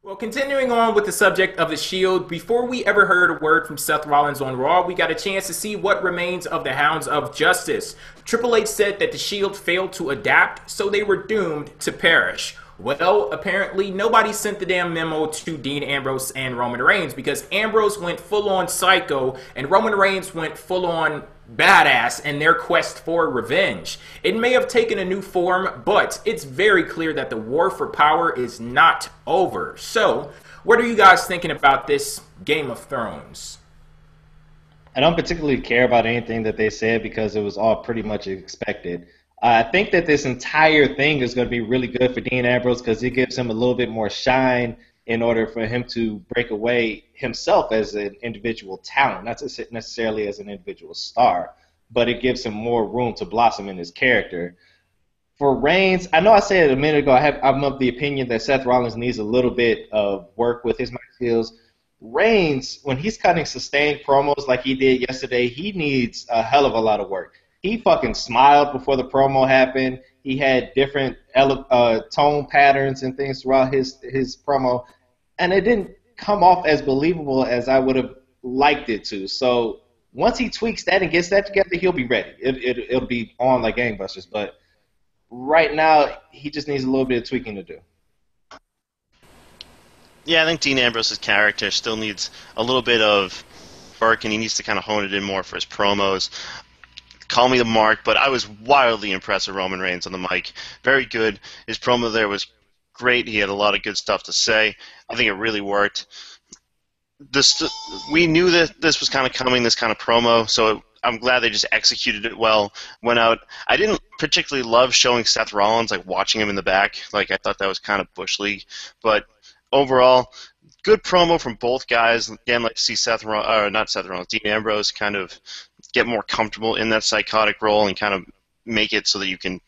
Well, continuing on with the subject of the Shield, before we ever heard a word from Seth Rollins on Raw, we got a chance to see what remains of the Hounds of Justice. Triple H said that the Shield failed to adapt, so they were doomed to perish. Well, apparently nobody sent the damn memo to Dean Ambrose and Roman Reigns because Ambrose went full-on psycho and Roman Reigns went full-on badass in their quest for revenge. It may have taken a new form, but it's very clear that the war for power is not over. So, what are you guys thinking about this Game of Thrones? I don't particularly care about anything that they said because it was all pretty much expected. I think that this entire thing is going to be really good for Dean Ambrose because it gives him a little bit more shine in order for him to break away himself as an individual talent, not necessarily as an individual star, but it gives him more room to blossom in his character. For Reigns, I know I said a minute ago I'm of the opinion that Seth Rollins needs a little bit of work with his mic skills. Reigns, when he's cutting sustained promos like he did yesterday, he needs a hell of a lot of work. He fucking smiled before the promo happened. He had different tone patterns and things throughout his promo, and it didn't come off as believable as I would have liked it to. So once he tweaks that and gets that together, he'll be ready. It'll be on like gangbusters. But right now, he just needs a little bit of tweaking to do. Yeah, I think Dean Ambrose's character still needs a little bit of work, and he needs to kind of hone it in more for his promos. Call me the mark, but I was wildly impressed with Roman Reigns on the mic. Very good. His promo there was great. He had a lot of good stuff to say. I think it really worked. We knew that this was kind of coming, this kind of promo, so I'm glad they just executed it well. Went out. I didn't particularly love showing Seth Rollins, like watching him in the back. Like I thought that was kind of Bush League, but overall, good promo from both guys. Again, like to see Dean Ambrose kind of get more comfortable in that psychotic role and kind of make it so that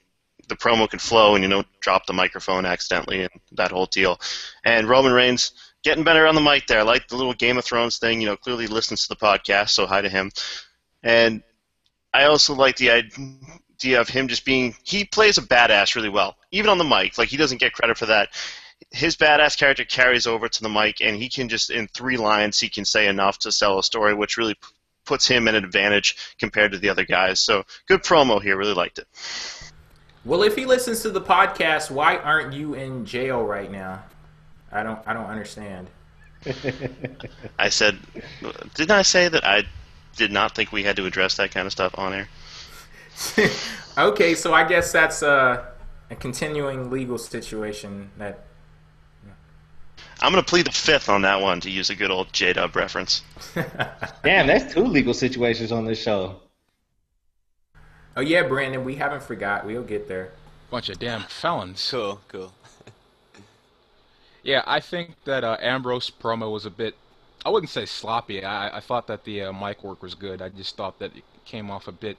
the promo can flow and you don't drop the microphone accidentally and that whole deal. And Roman Reigns getting better on the mic there. I like the little Game of Thrones thing. Clearly listens to the podcast, so hi to him. And I also like the idea of him just he plays a badass really well, even on the mic. Like, he doesn't get credit for that. His badass character carries over to the mic, and he can just, in 3 lines, he can say enough to sell a story, which really puts him at an advantage compared to the other guys. So, good promo here. Really liked it. Well, if he listens to the podcast, why aren't you in jail right now? I don't understand. I said, didn't I say that I did not think we had to address that kind of stuff on air? Okay, so I guess that's a continuing legal situation that... I'm going to plead the fifth on that one, to use a good old J-Dub reference. Damn, that's 2 legal situations on this show. Oh yeah, Brandon, we haven't forgot. We'll get there. Bunch of damn felons. Cool. Yeah, I think that Ambrose promo was a bit, I wouldn't say sloppy. I thought that the mic work was good. I just thought that it came off a bit,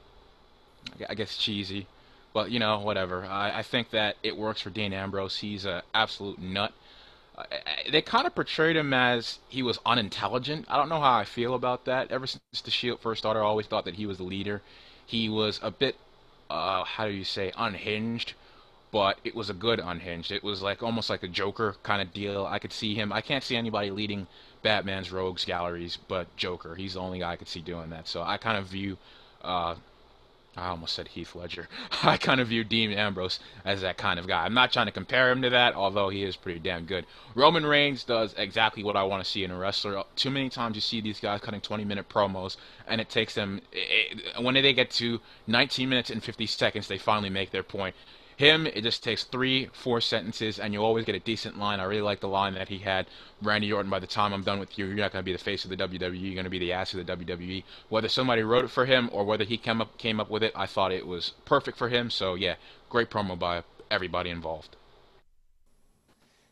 I guess, cheesy. But, whatever. I think that it works for Dean Ambrose. He's an absolute nut. They kind of portrayed him as he was unintelligent. I don't know how I feel about that. Ever since the Shield first started, I always thought that he was the leader. He was a bit, unhinged, but it was a good unhinged. It was almost like a Joker kind of deal. I could see him. I can't see anybody leading Batman's rogues galleries but Joker. He's the only guy I could see doing that. So I kind of view, I almost said Heath Ledger. I kind of view Dean Ambrose as that kind of guy. I'm not trying to compare him to that, although he is pretty damn good. Roman Reigns does exactly what I want to see in a wrestler. Too many times you see these guys cutting 20-minute promos, and it takes them, when they get to 19 minutes and 50 seconds, they finally make their point. Him, it just takes 3-4 sentences, and you always get a decent line. I really like the line that he had, Randy Orton, by the time I'm done with you, you're not going to be the face of the WWE, you're going to be the ass of the WWE. Whether somebody wrote it for him or whether he came up with it, I thought it was perfect for him. So, yeah, great promo by everybody involved.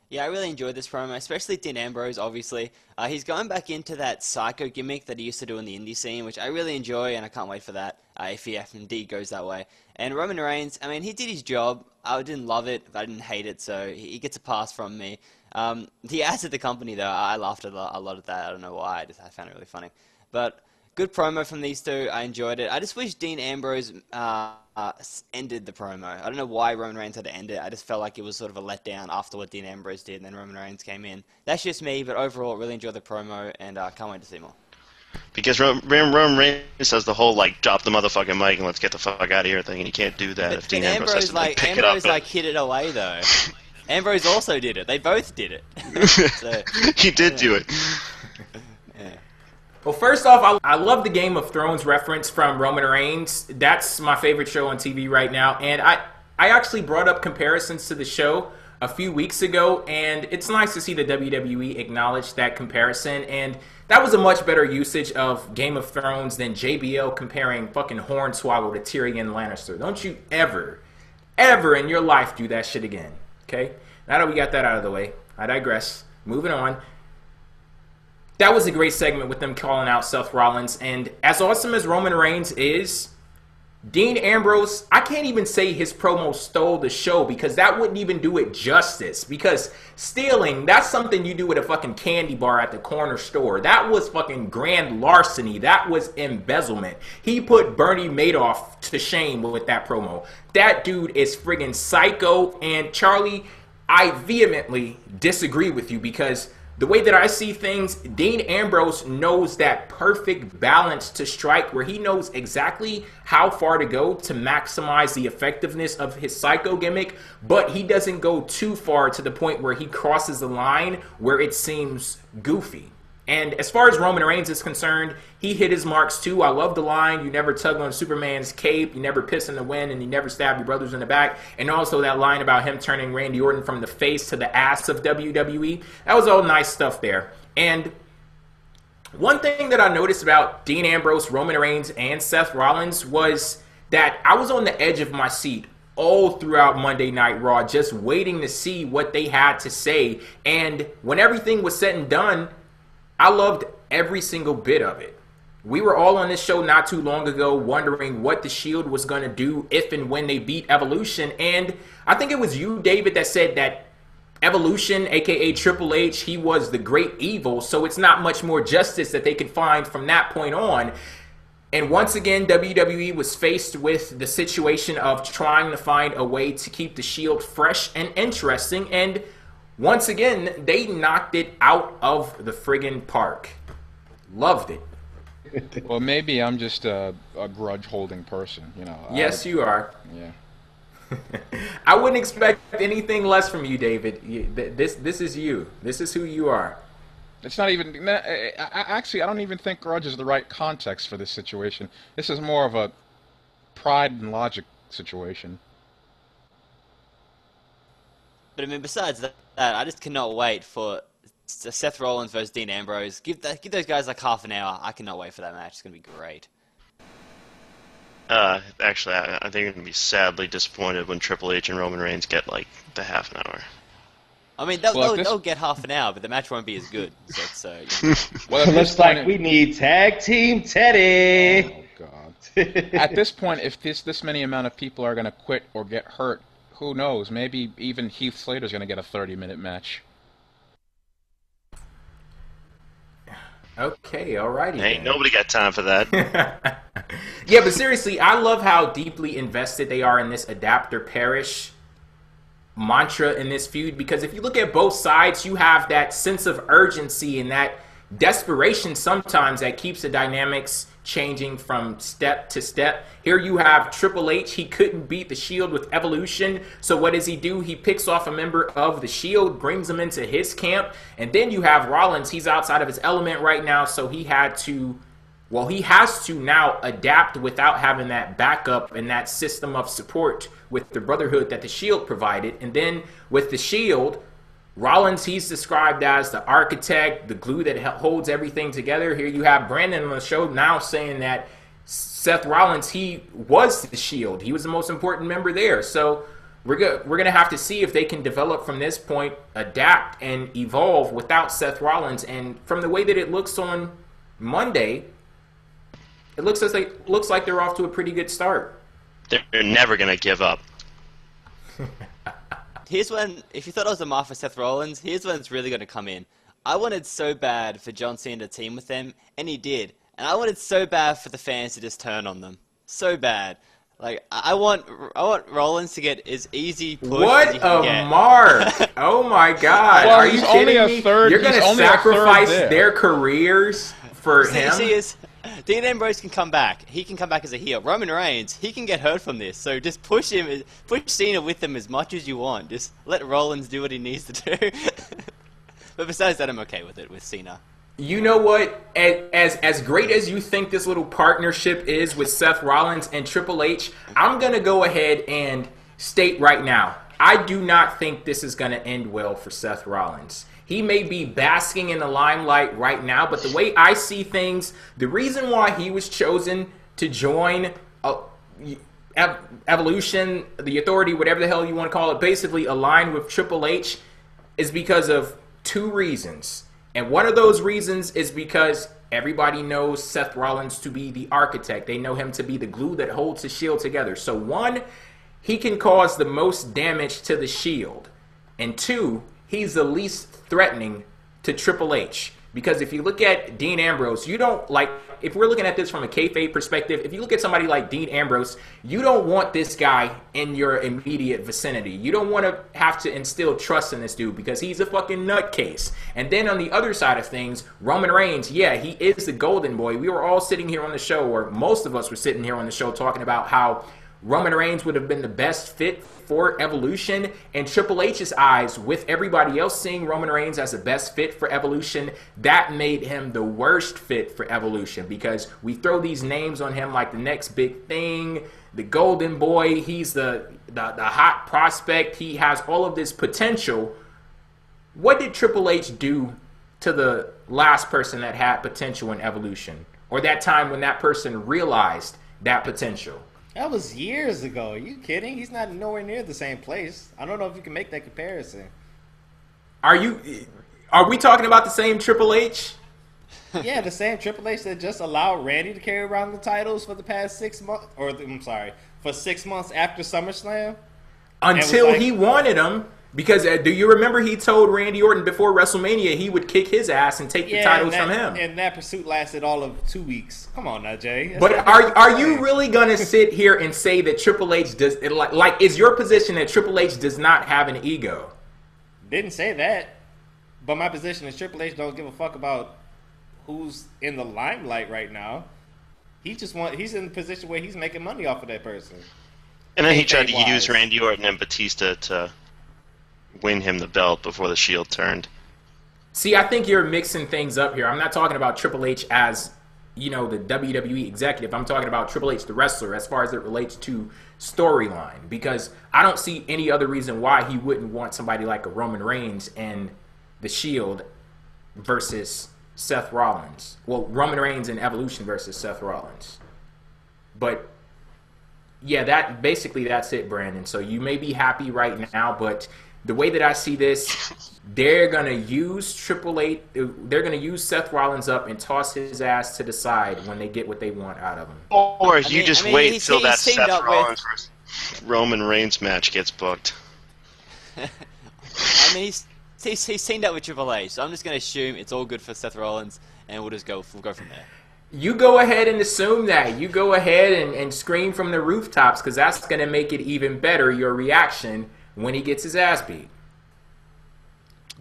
Yeah, I really enjoyed this promo, especially Dean Ambrose, obviously. He's going back into that psycho gimmick that he used to do in the indie scene, which I really enjoy, and I can't wait for that, if he indeed goes that way. And Roman Reigns, I mean, he did his job. I didn't love it, but I didn't hate it, so he gets a pass from me. The ads at the company, though, I laughed a lot at that. I don't know why, I found it really funny. But Good promo from these two. I enjoyed it. I just wish Dean Ambrose ended the promo. I don't know why Roman Reigns had to end it. I just felt like it was sort of a letdown after what Dean Ambrose did, and then Roman Reigns came in. That's just me, but overall, really enjoyed the promo, and can't wait to see more. Because Roman Reigns has the whole, like, drop the motherfucking mic and let's get the fuck out of here thing, and you can't do that if Dean Ambrose has to pick it up. Ambrose, hid it away, though. Ambrose also did it. They both did it. So, he did do it. Yeah. Well, first off, I love the Game of Thrones reference from Roman Reigns. That's my favorite show on TV right now. And I actually brought up comparisons to the show a few weeks ago, and it's nice to see the WWE acknowledge that comparison. And that was a much better usage of Game of Thrones than JBL comparing fucking Hornswoggle to Tyrion Lannister. Don't you ever in your life do that shit again. Okay? Now that we got that out of the way, I digress. Moving on. That was a great segment with them calling out Seth Rollins. And as awesome as Roman Reigns is, Dean Ambrose, I can't even say his promo stole the show because that wouldn't even do it justice. Because stealing, that's something you do at a fucking candy bar at the corner store. That was fucking grand larceny. That was embezzlement. He put Bernie Madoff to shame with that promo. That dude is friggin' psycho. And Charlie, I vehemently disagree with you because the way that I see things, Dean Ambrose knows that perfect balance to strike where he knows exactly how far to go to maximize the effectiveness of his psycho gimmick, but he doesn't go too far to the point where he crosses the line where it seems goofy. And as far as Roman Reigns is concerned, he hit his marks too. I love the line, you never tug on Superman's cape, you never piss in the wind, and you never stab your brothers in the back. And also that line about him turning Randy Orton from the face to the ass of WWE. That was all nice stuff there. And one thing that I noticed about Dean Ambrose, Roman Reigns, and Seth Rollins was that I was on the edge of my seat all throughout Monday Night Raw, just waiting to see what they had to say. And when everything was said and done, I loved every single bit of it. We were all on this show not too long ago wondering what the Shield was going to do if and when they beat Evolution. And I think it was you, David, that said that Evolution, aka Triple H, he was the great evil. So it's not much more justice that they could find from that point on. And once again, WWE was faced with the situation of trying to find a way to keep the Shield fresh and interesting. And once again, they knocked it out of the friggin' park. Loved it. Well, maybe I'm just a grudge-holding person, you know. Yes, you are. Yeah. I wouldn't expect anything less from you, David. This is you. This is who you are. It's not even... Actually, I don't even think grudge is the right context for this situation. This is more of a pride and logic situation. But I mean, besides that, I just cannot wait for Seth Rollins versus Dean Ambrose. Give those guys like half an hour. I cannot wait for that match. It's going to be great. Actually, I think you're going to be sadly disappointed when Triple H and Roman Reigns get, like, the half an hour. I mean, they'll get half an hour, but the match won't be as good. So well, it looks like we need Tag Team Teddy. Oh, God. At this point, if this many amount of people are going to quit or get hurt, who knows? Maybe even Heath Slater's going to get a 30-minute match. Okay, alrighty. Ain't nobody got time for that. Yeah, but seriously, I love how deeply invested they are in this adapt or perish mantra in this feud, because if you look at both sides, you have that sense of urgency and that desperation sometimes that keeps the dynamics changing from step to step. Here you have Triple H. He couldn't beat the Shield with Evolution, so what does he do? He picks off a member of the Shield, brings him into his camp, and then you have Rollins. He's outside of his element right now, so he has to now adapt without having that backup and that system of support with the Brotherhood that the Shield provided. And then with the Shield, Rollins, he's described as the architect, the glue that holds everything together. Here you have Brandon on the show now saying that Seth Rollins, he was the Shield. He was the most important member there. So we're going to have to see if they can develop from this point, adapt and evolve without Seth Rollins. And from the way that it looks on Monday, it looks like they're off to a pretty good start. They're never going to give up. Here's when, if you thought I was a mark for Seth Rollins, here's when it's really going to come in. I wanted so bad for John Cena to team with them, and he did. And I wanted so bad for the fans to just turn on them. So bad. Like, I want Rollins to get as easy push as he can get. What a mark! Oh my God! Well, Are you kidding me? You're gonna sacrifice their careers for him? Dean Ambrose can come back. He can come back as a heel. Roman Reigns, he can get hurt from this. So just push Cena with him as much as you want. Just let Rollins do what he needs to do. But besides that, I'm okay with it with Cena. You know what? As great as you think this little partnership is with Seth Rollins and Triple H, I'm going to go ahead and state right now, I do not think this is going to end well for Seth Rollins. He may be basking in the limelight right now, but the way I see things, the reason why he was chosen to join Evolution, the Authority, whatever the hell you want to call it, basically aligned with Triple H, is because of 2 reasons. And one of those reasons is because everybody knows Seth Rollins to be the architect. They know him to be the glue that holds the Shield together. So 1, he can cause the most damage to the Shield. And 2, he's the least threatening to Triple H. Because if you look at Dean Ambrose, you don't like, if we're looking at this from a kayfabe perspective, if you look at somebody like Dean Ambrose, you don't want this guy in your immediate vicinity. You don't want to have to instill trust in this dude because he's a fucking nutcase. And then on the other side of things, Roman Reigns, yeah, he is the golden boy. We were all sitting here on the show, or most of us were sitting here on the show talking about how Roman Reigns would have been the best fit for Evolution. In Triple H's eyes, with everybody else seeing Roman Reigns as the best fit for Evolution, that made him the worst fit for Evolution because we throw these names on him like the next big thing, the golden boy, he's the hot prospect, he has all of this potential. What did Triple H do to the last person that had potential in Evolution? Or that time when that person realized that potential? That was years ago. Are you kidding? He's not nowhere near the same place. I don't know if you can make that comparison. Are we talking about the same Triple H? Yeah, the same Triple H that just allowed Randy to carry around the titles for the past 6 months, or I'm sorry, for 6 months after SummerSlam. Until he wanted him. Because do you remember he told Randy Orton before WrestleMania he would kick his ass and take the titles from him? And that pursuit lasted all of 2 weeks. Come on now, Jay. But are you really going to sit here and say that Triple H does... Like, is your position that Triple H does not have an ego? Didn't say that. But my position is Triple H don't give a fuck about who's in the limelight right now. He's in a position where he's making money off of that person. And then he tried to use Randy Orton and Batista to win him the belt before the Shield turned. See, I think you're mixing things up here. I'm not talking about Triple H as, the WWE executive. I'm talking about Triple H, the wrestler, as far as it relates to storyline. Because I don't see any other reason why he wouldn't want somebody like a Roman Reigns and the Shield versus Seth Rollins. Well, Roman Reigns and Evolution versus Seth Rollins. But yeah, that's it, Brandon. So you may be happy right now, but the way that I see this, they're going to use Triple H, they're going to use Seth Rollins up and toss his ass to the sid when they get what they want out of him. Or wait till that Seth Rollins versus Roman Reigns match gets booked. He's teamed up with Triple H, so I'm just going to assume it's all good for Seth Rollins, and we'll go from there. You go ahead and assume that. You go ahead and scream from the rooftops, because that's going to make it even better, your reaction, when he gets his ass beat.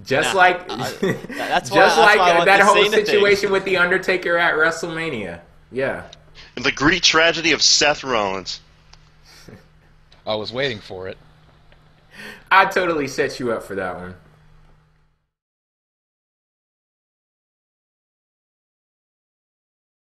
Just like that whole situation with The Undertaker at WrestleMania. Yeah. The Greek tragedy of Seth Rollins. I was waiting for it. I totally set you up for that one.